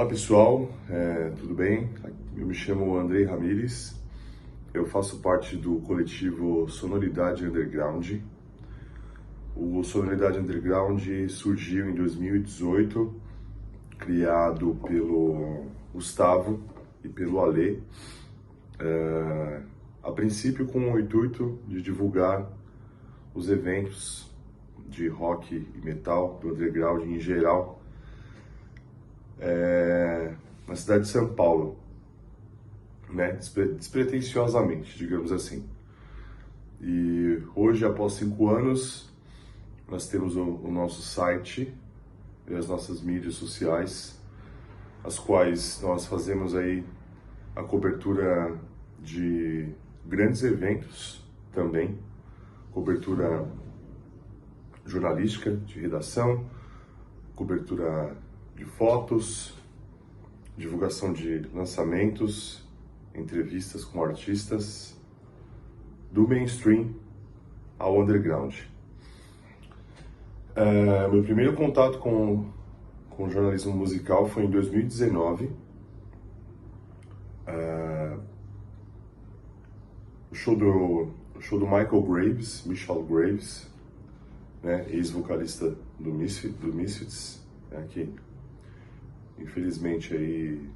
pessoal, tudo bem? Eu me chamo Andrei Ramires, eu faço parte do coletivo Sonoridade Underground. O Sonoridade Underground surgiu em 2018, criado pelo Gustavo e pelo Alê, a princípio com o intuito de divulgar os eventos de rock e metal, do underground em geral, na cidade de São Paulo, né? Despretensiosamente, digamos assim. E hoje, após 5 anos, nós temos o nosso site e as nossas mídias sociais, as quais nós fazemos aí a cobertura de grandes eventos também, cobertura jornalística, de redação, cobertura de fotos, divulgação de lançamentos, entrevistas com artistas, do mainstream ao underground. Meu primeiro contato com jornalismo musical foi em 2019. O show do Michael Graves, Michael Graves, né, ex-vocalista do Misfits, né, que infelizmente aí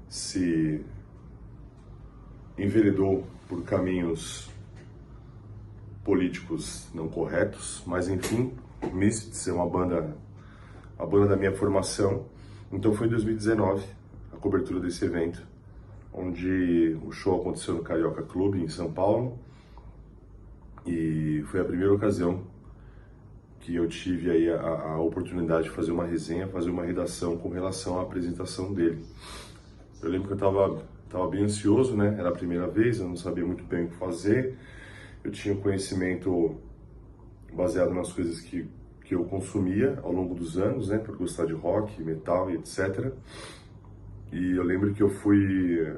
se enveredou por caminhos políticos não corretos, mas enfim, Misfits é a banda da minha formação. Então foi em 2019 a cobertura desse evento, onde o show aconteceu no Carioca Clube em São Paulo, e foi a primeira ocasião que eu tive aí a oportunidade de fazer uma resenha, fazer uma redação com relação à apresentação dele. Eu lembro que eu estava bem ansioso, né? Era a primeira vez, eu não sabia muito bem o que fazer. Eu tinha um conhecimento baseado nas coisas que eu consumia ao longo dos anos, né? Por gostar de rock, metal e etc. E eu lembro que eu fui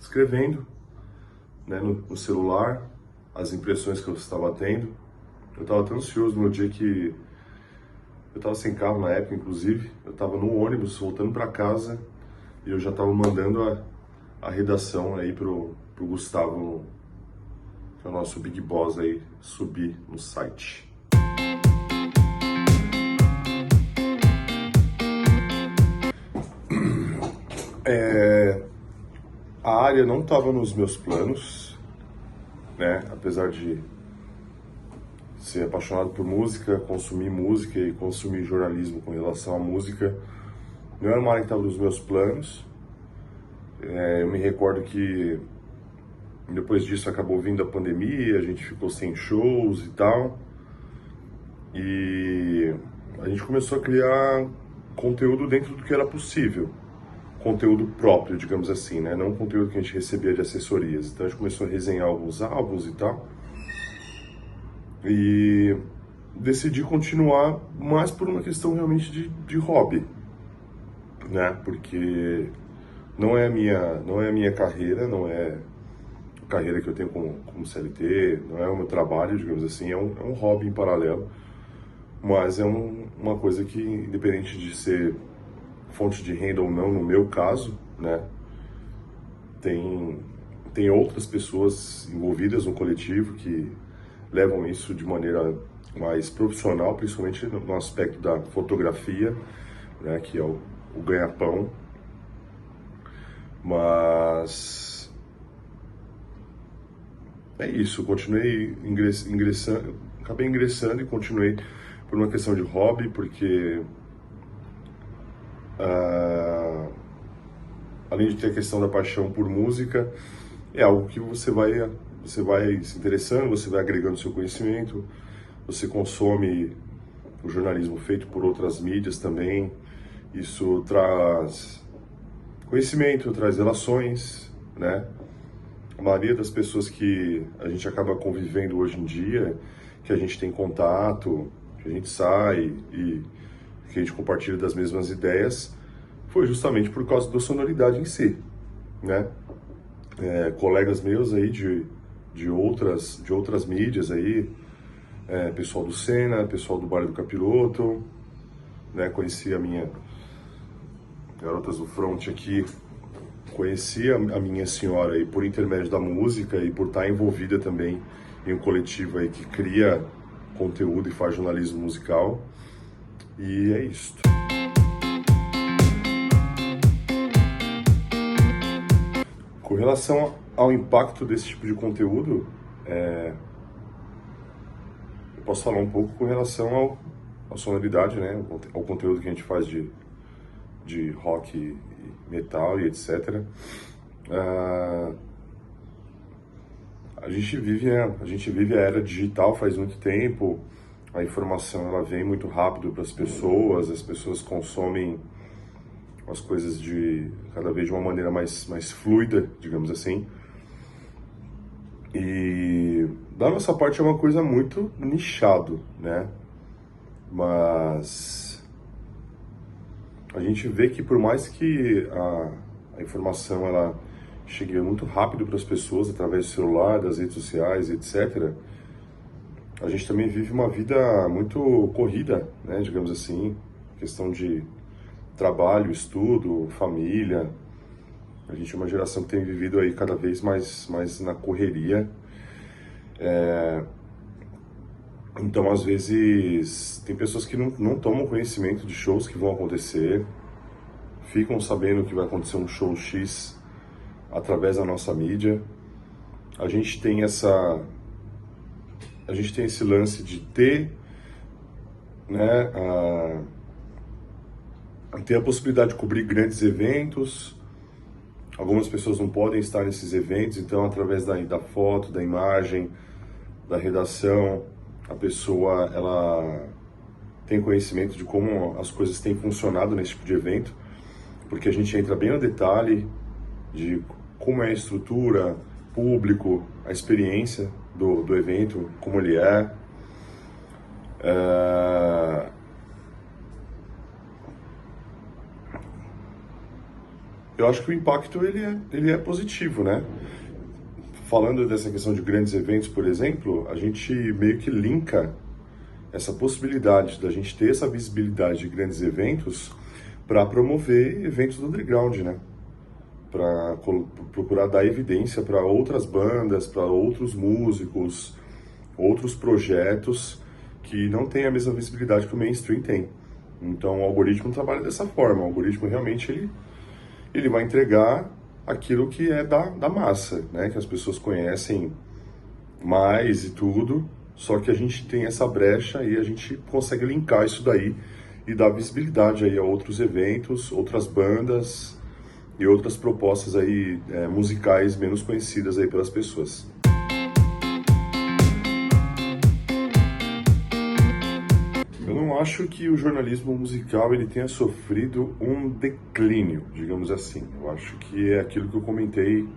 escrevendo, né, no celular as impressões que eu estava tendo. Eu estava tão ansioso no dia que eu estava sem carro na época, inclusive. Eu estava no ônibus voltando para casa e eu já estava mandando a redação aí pro Gustavo, que é o nosso Big Boss aí, subir no site. A área não estava nos meus planos, né? Apesar de ser apaixonado por música, consumir música e consumir jornalismo com relação à música, não era uma área que estava nos meus planos. Eu me recordo que depois disso acabou vindo a pandemia, a gente ficou sem shows e tal, e a gente começou a criar conteúdo dentro do que era possível, conteúdo próprio, digamos assim, né? Não conteúdo que a gente recebia de assessorias. Então a gente começou a resenhar alguns álbuns e tal, e decidi continuar mais por uma questão realmente de hobby, né? Porque não é a minha carreira, não é a carreira que eu tenho como CLT, não é o meu trabalho, digamos assim, é um hobby em paralelo, mas é uma coisa que, independente de ser fonte de renda ou não, no meu caso, né, tem outras pessoas envolvidas no coletivo que levam isso de maneira mais profissional, principalmente no aspecto da fotografia, né, que é o ganha-pão. Mas é isso, continuei ingressando, acabei ingressando e continuei por uma questão de hobby, porque além de ter a questão da paixão por música, é algo que você vai se interessando, você vai agregando seu conhecimento, você consome o jornalismo feito por outras mídias também. Isso traz conhecimento, traz relações, né? A maioria das pessoas que a gente acaba convivendo hoje em dia, que a gente tem contato, que a gente sai e que a gente compartilha das mesmas ideias, foi justamente por causa da sonoridade em si, né? Colegas meus aí de outras mídias aí, pessoal do Senna, pessoal do Baile do Capiroto, né? Conheci a minha Garotas do Front aqui, conheci a minha senhora aí por intermédio da música e por estar envolvida também em um coletivo aí que cria conteúdo e faz jornalismo musical. E é isso. Com relação ao impacto desse tipo de conteúdo, eu posso falar um pouco com relação à sonoridade, né? Ao conteúdo que a gente faz de rock e metal e etc. A gente vive a era digital faz muito tempo, a informação ela vem muito rápido para as pessoas consomem as coisas cada vez de uma maneira mais fluida, digamos assim. E da nossa parte é uma coisa muito nichado, né? Mas a gente vê que por mais que a informação ela chegue muito rápido para as pessoas através do celular, das redes sociais, etc., a gente também vive uma vida muito corrida, né? Digamos assim, questão de trabalho, estudo, família. A gente é uma geração que tem vivido aí cada vez mais na correria. Então, às vezes, tem pessoas que não tomam conhecimento de shows que vão acontecer, ficam sabendo que vai acontecer um show X através da nossa mídia. A gente tem esse lance de ter, né, ter a possibilidade de cobrir grandes eventos. Algumas pessoas não podem estar nesses eventos, então através da foto, da imagem, da redação, a pessoa ela tem conhecimento de como as coisas têm funcionado nesse tipo de evento, porque a gente entra bem no detalhe de como é a estrutura, público, a experiência do evento, como ele é. Eu acho que o impacto ele é positivo, né? Falando dessa questão de grandes eventos, por exemplo, a gente meio que linka essa possibilidade da gente ter essa visibilidade de grandes eventos para promover eventos do underground, né? Para procurar dar evidência para outras bandas, para outros músicos, outros projetos que não têm a mesma visibilidade que o mainstream tem. Então o algoritmo trabalha dessa forma, o algoritmo realmente ele vai entregar aquilo que é da massa, né? Que as pessoas conhecem mais e tudo, só que a gente tem essa brecha e a gente consegue linkar isso daí e dar visibilidade aí a outros eventos, outras bandas e outras propostas aí musicais menos conhecidas aí pelas pessoas. Eu não acho que o jornalismo musical ele tenha sofrido um declínio, digamos assim. Eu acho que é aquilo que eu comentei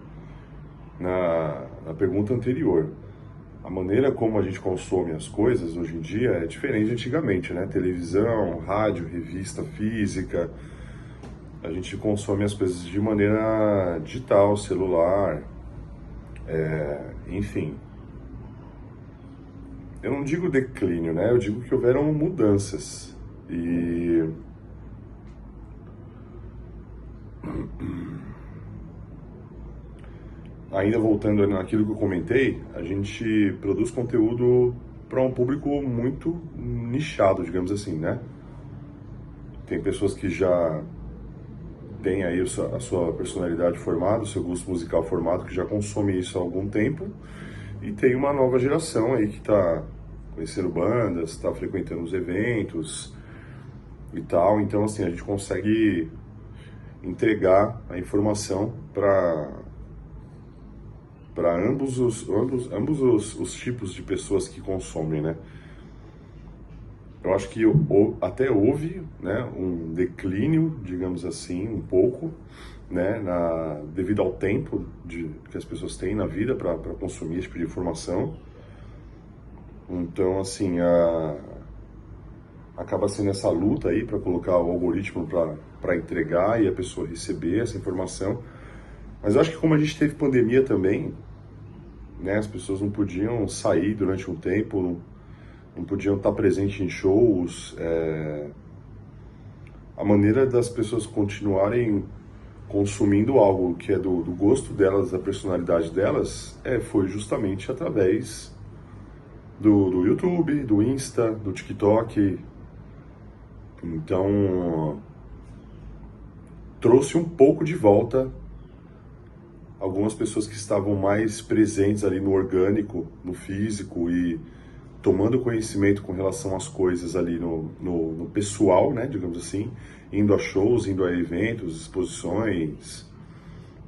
na pergunta anterior. A maneira como a gente consome as coisas hoje em dia é diferente de antigamente, né? Televisão, rádio, revista física. A gente consome as coisas de maneira digital, celular, enfim. Eu não digo declínio, né? Eu digo que houveram mudanças. E ainda voltando naquilo que eu comentei, a gente produz conteúdo para um público muito nichado, digamos assim, né? Tem pessoas que já têm aí a sua personalidade formada, o seu gosto musical formado, que já consome isso há algum tempo, e tem uma nova geração aí que está conhecendo bandas, está frequentando os eventos e tal. Então, assim, a gente consegue entregar a informação para ambos os tipos de pessoas que consomem, né? Eu acho que até houve, né, um declínio, digamos assim, um pouco, né, devido ao tempo que as pessoas têm na vida para consumir esse tipo de informação. Então, assim, acaba sendo essa luta aí para colocar o algoritmo para entregar e a pessoa receber essa informação. Mas eu acho que como a gente teve pandemia também, né, as pessoas não podiam sair durante um tempo, não podiam estar presentes em shows, a maneira das pessoas continuarem consumindo algo que é do gosto delas, da personalidade delas, foi justamente através do YouTube, do Insta, do TikTok. Então, trouxe um pouco de volta algumas pessoas que estavam mais presentes ali no orgânico, no físico e tomando conhecimento com relação às coisas ali no pessoal, né, digamos assim, indo a shows, indo a eventos, exposições,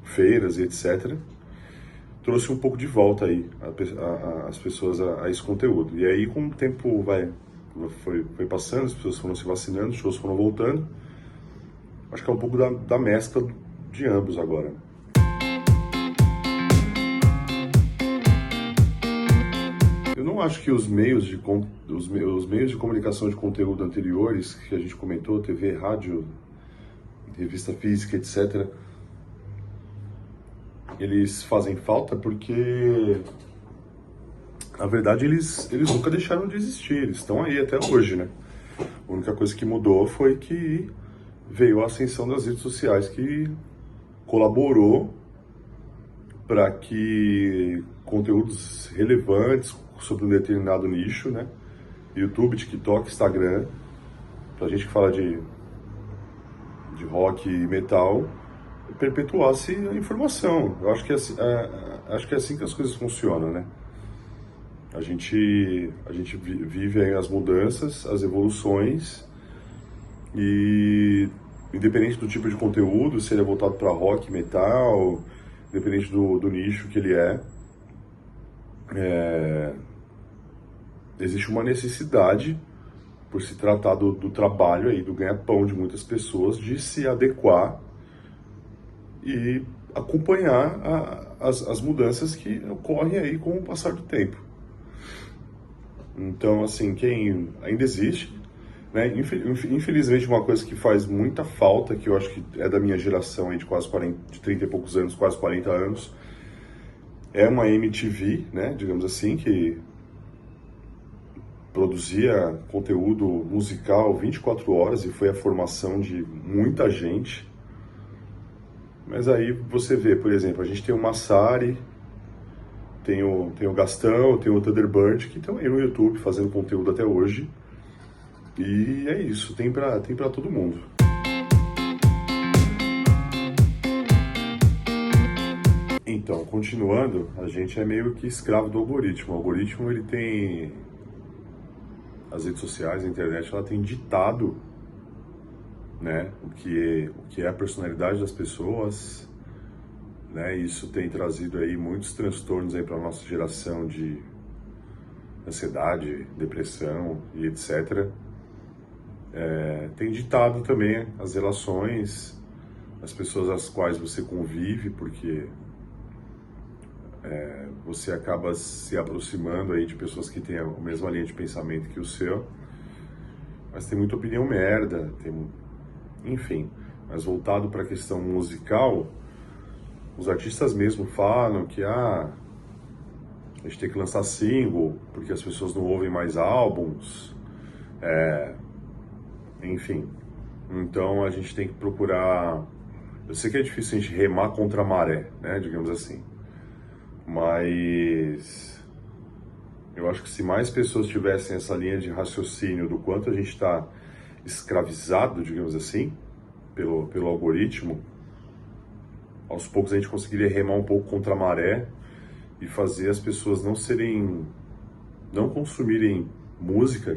feiras e etc. Trouxe um pouco de volta aí as pessoas a esse conteúdo. E aí, com o tempo foi passando, as pessoas foram se vacinando, os shows foram voltando. Acho que é um pouco da mescla de ambos agora. Eu não acho que os meios de comunicação de conteúdo anteriores que a gente comentou, TV, rádio, revista física, etc., eles fazem falta porque, na verdade, eles nunca deixaram de existir, eles estão aí até hoje, né? A única coisa que mudou foi que veio a ascensão das redes sociais, que colaborou para que conteúdos relevantes sobre um determinado nicho, né? YouTube, TikTok, Instagram, pra gente que fala de rock e metal, perpetuasse a informação. Eu acho que é assim que as coisas funcionam, né? A gente vive aí as mudanças, as evoluções, e independente do tipo de conteúdo, se ele é voltado para rock, metal, independente do nicho que ele existe uma necessidade, por se tratar do trabalho aí, do ganha-pão de muitas pessoas, de se adequar e acompanhar as mudanças que ocorrem aí com o passar do tempo. Então, assim, quem ainda existe, né? Infelizmente, uma coisa que faz muita falta, que eu acho que é da minha geração aí de quase 40, de 30 e poucos anos, quase 40 anos, é uma MTV, né, digamos assim, que produzia conteúdo musical 24 horas e foi a formação de muita gente. Mas aí você vê, por exemplo, a gente tem o Massari, tem o Gastão, tem o Thunderbird, que estão aí no YouTube fazendo conteúdo até hoje. E é isso, tem pra todo mundo. Então, continuando, a gente é meio que escravo do algoritmo. O algoritmo, ele tem... As redes sociais, a internet, ela tem ditado, né, o que é a personalidade das pessoas, né? Isso tem trazido aí muitos transtornos aí para a nossa geração de ansiedade, depressão e etc. Tem ditado também as relações, as pessoas às quais você convive, porque você acaba se aproximando aí de pessoas que têm a mesma linha de pensamento que o seu, mas tem muita opinião merda, enfim. Mas voltado para a questão musical, os artistas mesmo falam que a gente tem que lançar single, porque as pessoas não ouvem mais álbuns, enfim. Então a gente tem que procurar... Eu sei que é difícil a gente remar contra a maré, né, digamos assim, mas eu acho que se mais pessoas tivessem essa linha de raciocínio do quanto a gente está escravizado, digamos assim, pelo algoritmo, aos poucos a gente conseguiria remar um pouco contra a maré e fazer as pessoas não consumirem música,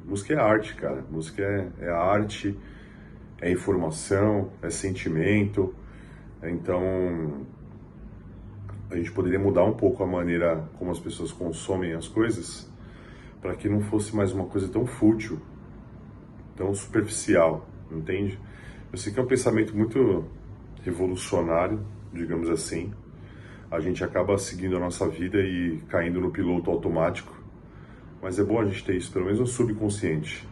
música é arte, cara. Música é arte, é informação, é sentimento. Então, a gente poderia mudar um pouco a maneira como as pessoas consomem as coisas, para que não fosse mais uma coisa tão fútil, tão superficial, entende? Eu sei que é um pensamento muito revolucionário, digamos assim. A gente acaba seguindo a nossa vida e caindo no piloto automático, mas é bom a gente ter isso, pelo menos no subconsciente.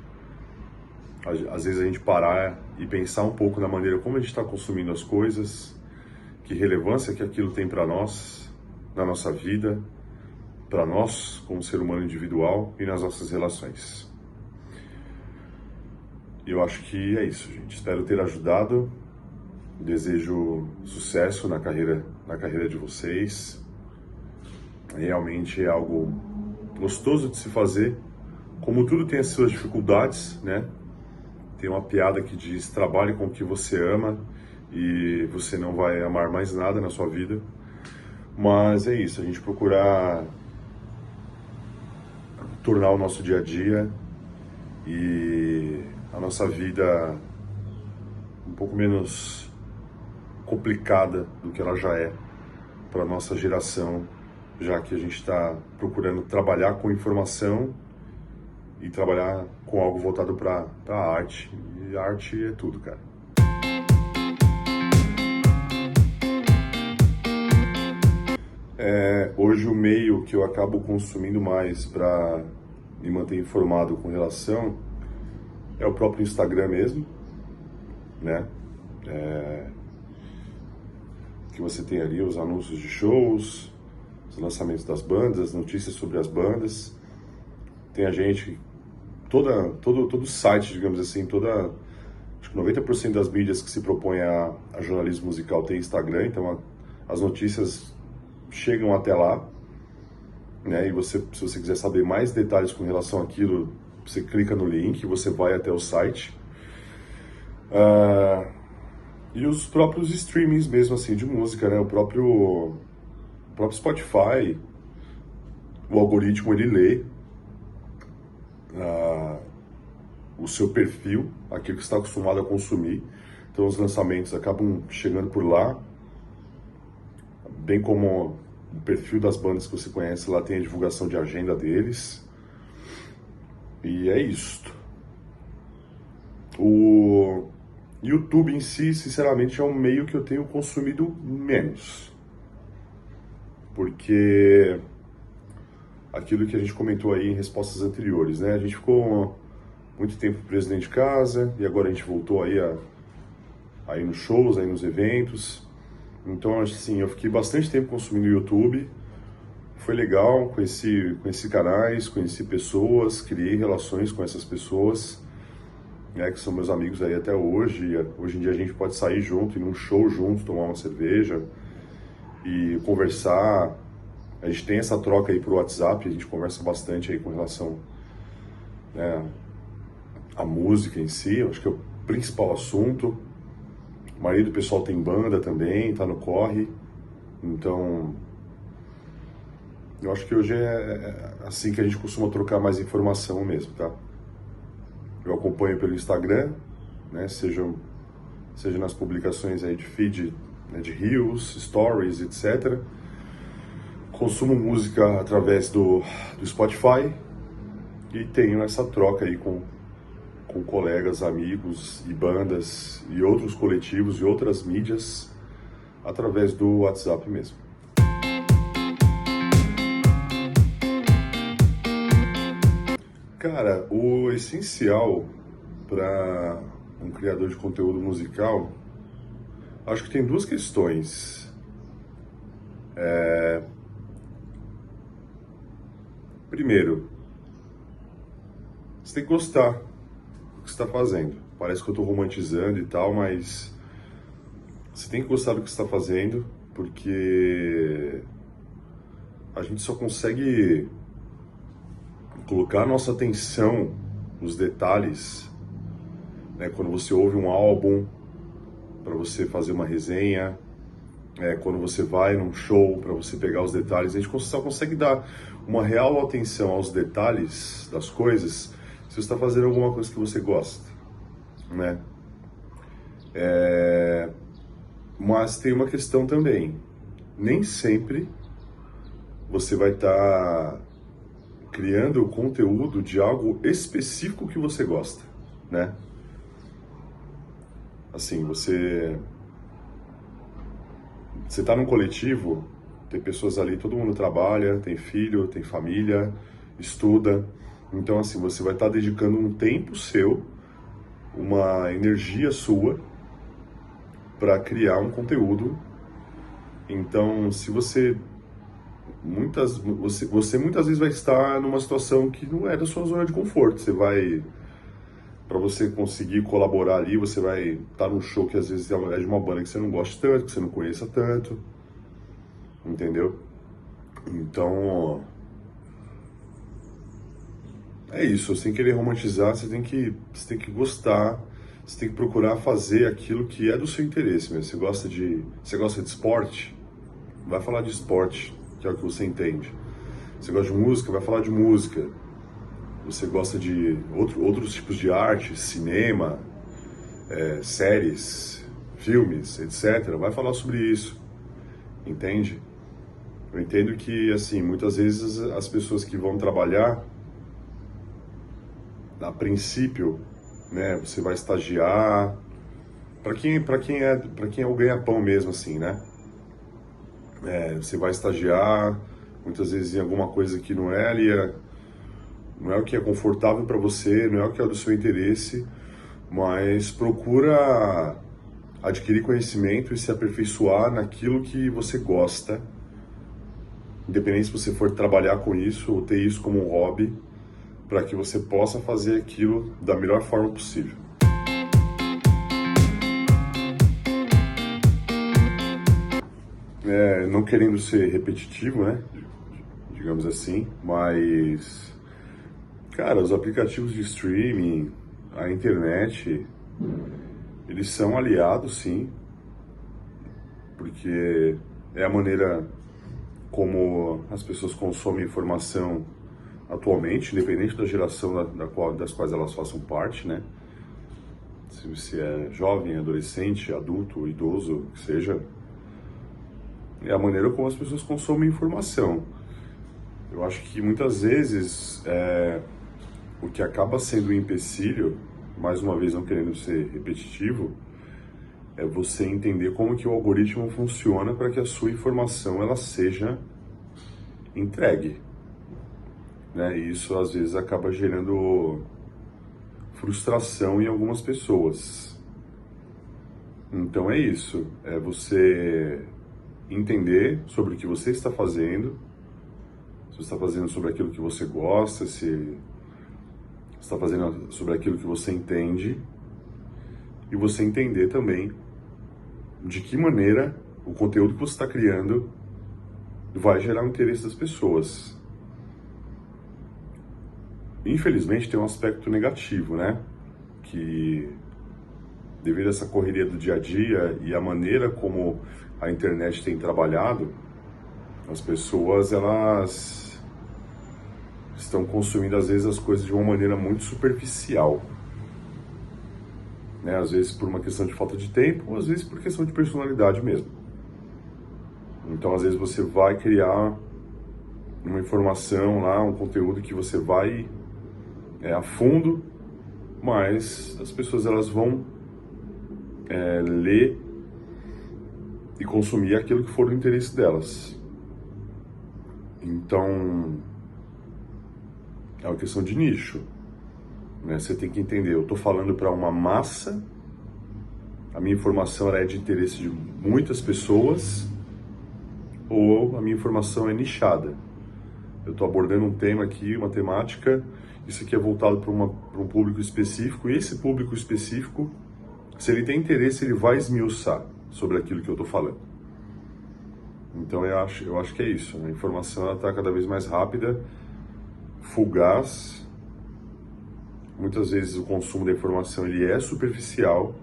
Às vezes a gente parar e pensar um pouco na maneira como a gente está consumindo as coisas, que relevância que aquilo tem para nós, na nossa vida, para nós como ser humano individual e nas nossas relações. eu acho que é isso, gente. Espero ter ajudado. Desejo sucesso na carreira de vocês. Realmente é algo gostoso de se fazer. Como tudo tem as suas dificuldades, né? Tem uma piada que diz: trabalhe com o que você ama e você não vai amar mais nada na sua vida. Mas é isso, a gente procurar tornar o nosso dia a dia e a nossa vida um pouco menos complicada do que ela já é para a nossa geração, já que a gente está procurando trabalhar com informação e trabalhar com algo voltado para a arte. E arte é tudo, cara. Hoje o meio que eu acabo consumindo mais para me manter informado com relação é o próprio Instagram mesmo, né? Que você tem ali os anúncios de shows, os lançamentos das bandas, notícias sobre as bandas. Tem a gente, todo site, digamos assim, acho que 90% das mídias que se propõem a jornalismo musical tem Instagram, então as notícias chegam até lá, né? E se você quiser saber mais detalhes com relação àquilo, você clica no link, você vai até o site. E os próprios streamings mesmo assim de música, né? O próprio Spotify, o algoritmo ele lê o seu perfil, aquilo que você está acostumado a consumir. Então os lançamentos acabam chegando por lá, bem como o perfil das bandas que você conhece, lá tem a divulgação de agenda deles. E é isto. O YouTube em si, sinceramente, é um meio que eu tenho consumido menos. Porque aquilo que a gente comentou aí em respostas anteriores, né? A gente ficou muito tempo preso dentro de casa e agora a gente voltou aí a ir nos shows, a ir nos eventos. Então, assim, eu fiquei bastante tempo consumindo o YouTube. Foi legal, conheci canais, conheci pessoas, criei relações com essas pessoas, né, que são meus amigos aí até hoje. Hoje em dia a gente pode sair junto, ir num show junto, tomar uma cerveja e conversar. A gente tem essa troca aí por WhatsApp, a gente conversa bastante aí com relação, né, à música em si. Eu acho que é o principal assunto. O marido do pessoal tem banda também, tá no corre. Então, eu acho que hoje é assim que a gente costuma trocar mais informação mesmo, tá? Eu acompanho pelo Instagram, né? Seja nas publicações aí de feed, né, de Reels, Stories, etc. Consumo música através do Spotify e tenho essa troca aí com colegas, amigos e bandas e outros coletivos e outras mídias através do WhatsApp mesmo. Cara, o essencial para um criador de conteúdo musical, acho que tem duas questões. Primeiro, você tem que gostar do que você está fazendo. Parece que eu estou romantizando e tal, mas você tem que gostar do que você está fazendo, porque a gente só consegue colocar a nossa atenção nos detalhes, né, quando você ouve um álbum, para você fazer uma resenha, quando você vai num show, para você pegar os detalhes. A gente só consegue dar uma real atenção aos detalhes das coisas se você está fazendo alguma coisa que você gosta, né? Mas tem uma questão também. Nem sempre você vai estar criando o conteúdo de algo específico que você gosta, né? Assim, você tá num coletivo, tem pessoas ali, todo mundo trabalha, tem filho, tem família, estuda. Então, assim, você vai estar dedicando um tempo seu, uma energia sua, para criar um conteúdo. Então, se você muitas vezes vai estar numa situação que não é da sua zona de conforto. Você vai para você conseguir colaborar ali, você vai estar num show que às vezes é de uma banda que você não gosta tanto, que você não conheça tanto, entendeu? Então, é isso, sem querer romantizar, você tem que gostar, você tem que procurar fazer aquilo que é do seu interesse mesmo. Você gosta de esporte? Vai falar de esporte, que é o que você entende. Você gosta de música? Vai falar de música. Você gosta de outros tipos de arte, cinema, séries, filmes, etc. Vai falar sobre isso, entende? Eu entendo que, assim, muitas vezes as pessoas que vão trabalhar, a princípio, né, você vai estagiar, para quem é o ganha-pão mesmo, assim, né? Você vai estagiar, muitas vezes em alguma coisa que não é ali, não é o que é confortável para você, não é o que é do seu interesse, mas procura adquirir conhecimento e se aperfeiçoar naquilo que você gosta, independente se você for trabalhar com isso ou ter isso como um hobby, para que você possa fazer aquilo da melhor forma possível. Não querendo ser repetitivo, né? Digamos assim, mas, cara, os aplicativos de streaming, a internet, eles são aliados, sim, porque é a maneira como as pessoas consomem informação atualmente, independente da geração das quais elas façam parte, né? Se é jovem, adolescente, adulto, idoso, que seja, é a maneira como as pessoas consomem informação. Eu acho que muitas vezes o que acaba sendo um empecilho, mais uma vez não querendo ser repetitivo, é você entender como que o algoritmo funciona para que a sua informação ela seja entregue, né? E isso às vezes acaba gerando frustração em algumas pessoas. Então é isso, é você entender sobre o que você está fazendo, se você está fazendo sobre aquilo que você gosta, se está fazendo sobre aquilo que você entende, e você entender também de que maneira o conteúdo que você está criando vai gerar o interesse das pessoas. Infelizmente tem um aspecto negativo, né? Que devido a essa correria do dia a dia e a maneira como a internet tem trabalhado, as pessoas elas estão consumindo às vezes as coisas de uma maneira muito superficial, né? Às vezes por uma questão de falta de tempo, ou às vezes por questão de personalidade mesmo. Então às vezes você vai criar uma informação lá, um conteúdo que você vai a fundo, mas as pessoas elas vão ler e consumir aquilo que for do interesse delas. Então, é uma questão de nicho, né? Você tem que entender, eu estou falando para uma massa, a minha informação é de interesse de muitas pessoas, ou a minha informação é nichada. Eu estou abordando um tema aqui, uma temática, isso aqui é voltado para um público específico, e esse público específico, se ele tem interesse, ele vai esmiuçar sobre aquilo que eu estou falando. Então eu acho que é isso, né? A informação está cada vez mais rápida, fugaz. Muitas vezes o consumo da informação ele é superficial,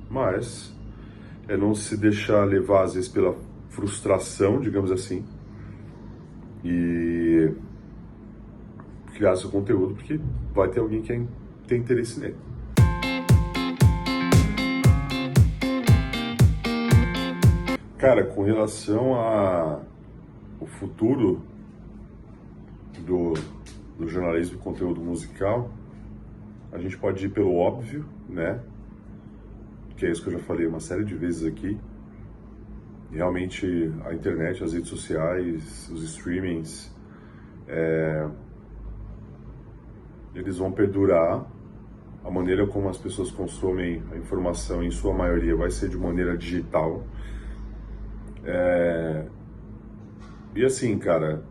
mas é não se deixar levar às vezes pela frustração, digamos assim, e criar seu conteúdo, porque vai ter alguém que tem interesse nele. Cara, com relação ao futuro do jornalismo e conteúdo musical, a gente pode ir pelo óbvio, né? Que é isso que eu já falei uma série de vezes aqui. Realmente a internet, as redes sociais, os streamings, eles vão perdurar. A maneira como as pessoas consomem a informação, em sua maioria, vai ser de maneira digital. E assim, cara,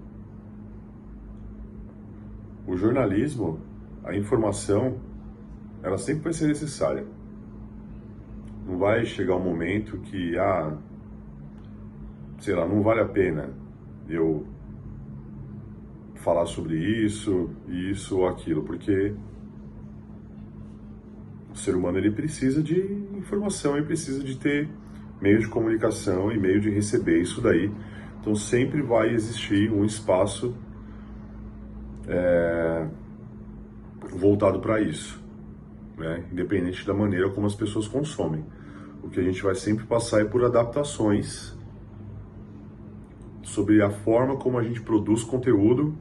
o jornalismo, a informação, ela sempre vai ser necessária. Não vai chegar um momento que, sei lá, não vale a pena eu falar sobre isso ou aquilo, porque o ser humano ele precisa de informação, ele precisa de ter meio de comunicação e meio de receber isso daí. Então sempre vai existir um espaço voltado para isso, né? Independente da maneira como as pessoas consomem. O que a gente vai sempre passar é por adaptações sobre a forma como a gente produz conteúdo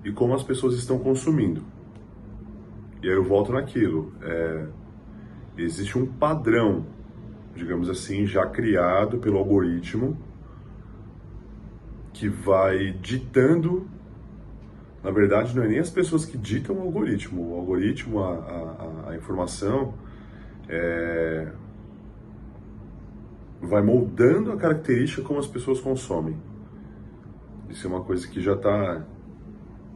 e como as pessoas estão consumindo. E aí eu volto naquilo, existe um padrão, digamos assim, já criado pelo algoritmo que vai ditando, na verdade não é nem as pessoas que ditam o algoritmo, a informação, vai moldando a característica como as pessoas consomem. Isso é uma coisa que já está,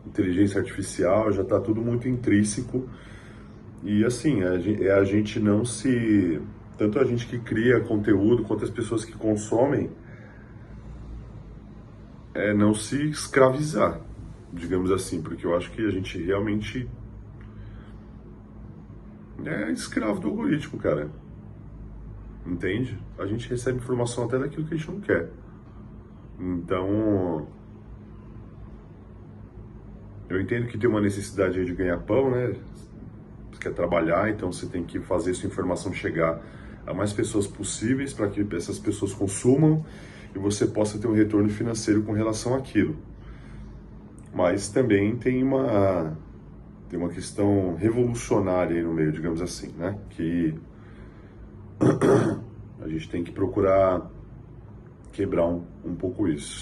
inteligência artificial, já está tudo muito intrínseco. E assim, a gente não se... Tanto a gente que cria conteúdo, quanto as pessoas que consomem, não se escravizar, digamos assim, porque eu acho que a gente realmente é escravo do algoritmo, cara. Entende? A gente recebe informação até daquilo que a gente não quer. Então, eu entendo que tem uma necessidade aí de ganhar pão, né? Você quer trabalhar, então você tem que fazer sua informação chegar a mais pessoas possíveis para que essas pessoas consumam e você possa ter um retorno financeiro com relação àquilo. Mas também tem uma questão revolucionária aí no meio, digamos assim, né? Que a gente tem que procurar quebrar um pouco isso.